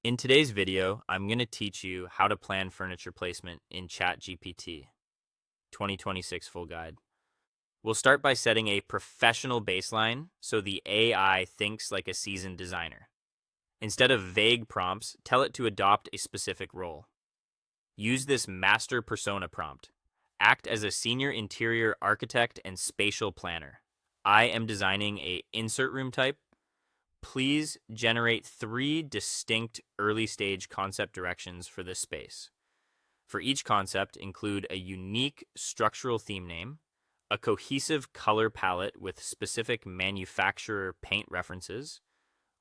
In today's video, I'm going to teach you how to plan furniture placement in ChatGPT 2026 full guide. We'll start by setting a professional baseline so the AI thinks like a seasoned designer. Instead of vague prompts, tell it to adopt a specific role. Use this master persona prompt. Act as a senior interior architect and spatial planner. I am designing a insert room type. Please generate 3 distinct early stage concept directions for this space. For each concept, include a unique structural theme name, a cohesive color palette with specific manufacturer paint references,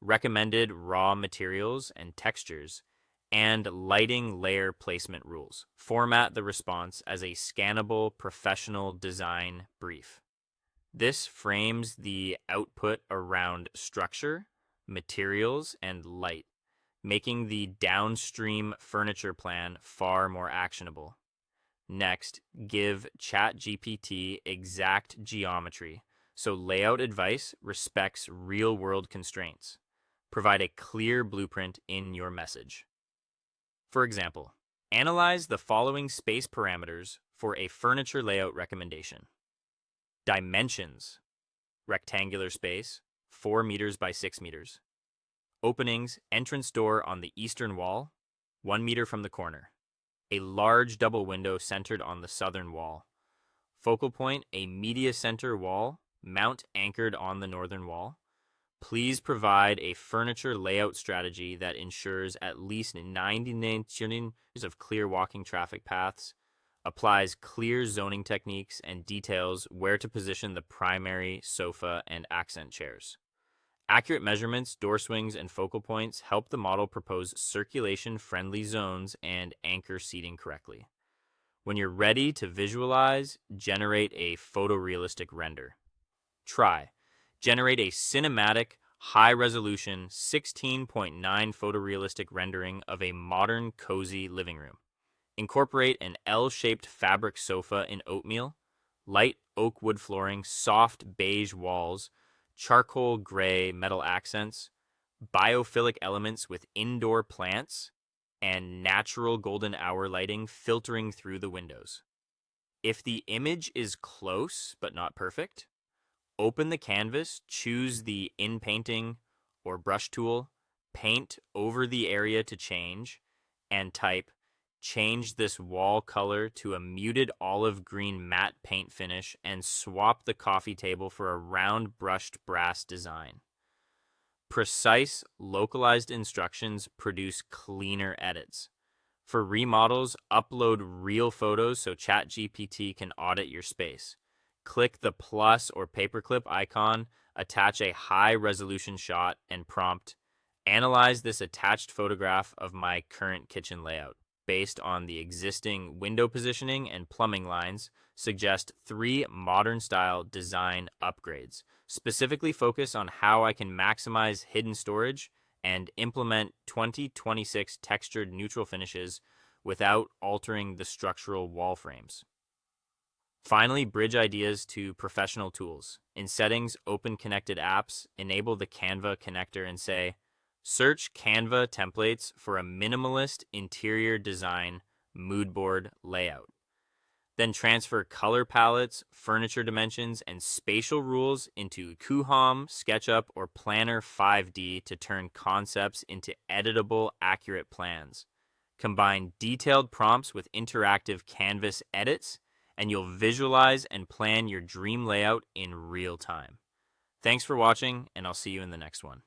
recommended raw materials and textures, and lighting layer placement rules. Format the response as a scannable professional design brief. This frames the output around structure, materials, and light, making the downstream furniture plan far more actionable. Next, give ChatGPT exact geometry, so layout advice respects real-world constraints. Provide a clear blueprint in your message. For example, analyze the following space parameters for a furniture layout recommendation. Dimensions: rectangular space, 4 meters by 6 meters. Openings: entrance door on the eastern wall, 1 meter from the corner. A large double window centered on the southern wall. Focal point: a media center wall, mount anchored on the northern wall. Please provide a furniture layout strategy that ensures at least 99 of clear walking traffic paths, applies clear zoning techniques, and details where to position the primary sofa and accent chairs. Accurate measurements, door swings, and focal points help the model propose circulation-friendly zones and anchor seating correctly. When you're ready to visualize, generate a photorealistic render. Try. Generate a cinematic, high-resolution 16.9 photorealistic rendering of a modern, cozy living room. Incorporate an L-shaped fabric sofa in oatmeal, light oak wood flooring, soft beige walls, charcoal gray metal accents, biophilic elements with indoor plants, and natural golden hour lighting filtering through the windows. If the image is close but not perfect, open the canvas, choose the in-painting or brush tool, paint over the area to change, and type change this wall color to a muted olive green matte paint finish and swap the coffee table for a round brushed brass design. Precise, localized instructions produce cleaner edits. For remodels, upload real photos so ChatGPT can audit your space. Click the plus or paperclip icon, attach a high-resolution shot, and prompt, analyze this attached photograph of my current kitchen layout. Based on the existing window positioning and plumbing lines, suggest 3 modern-style design upgrades. Specifically focus on how I can maximize hidden storage and implement 2026 textured neutral finishes without altering the structural wall frames. Finally, bridge ideas to professional tools. In settings, open connected apps, enable the Canva connector and say, search Canva templates for a minimalist interior design mood board layout. Then transfer color palettes, furniture dimensions, and spatial rules into Kuham, SketchUp, or Planner 5D to turn concepts into editable, accurate plans. Combine detailed prompts with interactive canvas edits, and you'll visualize and plan your dream layout in real time. Thanks for watching, and I'll see you in the next one.